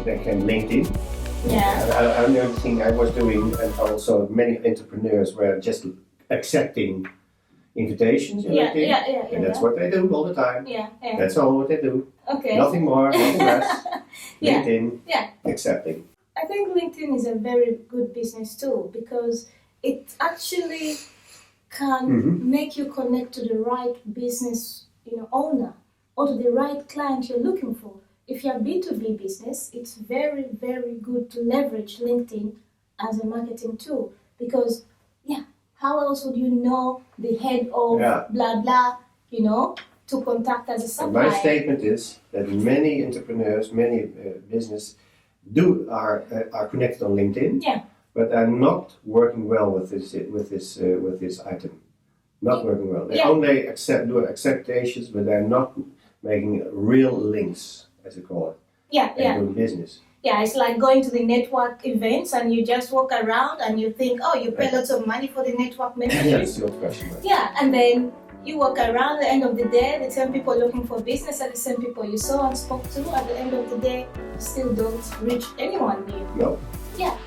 they can LinkedIn. Yeah. Another thing I was doing, and also many entrepreneurs were just accepting invitations in LinkedIn. And that's what they do all the time. Yeah. That's all what they do. Okay. Nothing more, nothing less. LinkedIn, accepting. I think LinkedIn is a very good business tool because it actually can make you connect to the right business, owner, or to the right client you're looking for. If you're a B2B business, it's very, very good to leverage LinkedIn as a marketing tool because, how else would you know the head of blah blah, to contact as a supplier? My statement is that many entrepreneurs, many business are connected on LinkedIn, but are not working well with this item. Not working well. They only do acceptations, but they're not making real links, as they call it. Doing business. Yeah, it's like going to the network events and you just walk around and you think, oh, you pay lots of money for the network membership. That's the old question. Right? Yeah, and then you walk around, at the end of the day, the same people looking for business are the same people you saw and spoke to. At the end of the day, you still don't reach anyone new. No. Yeah.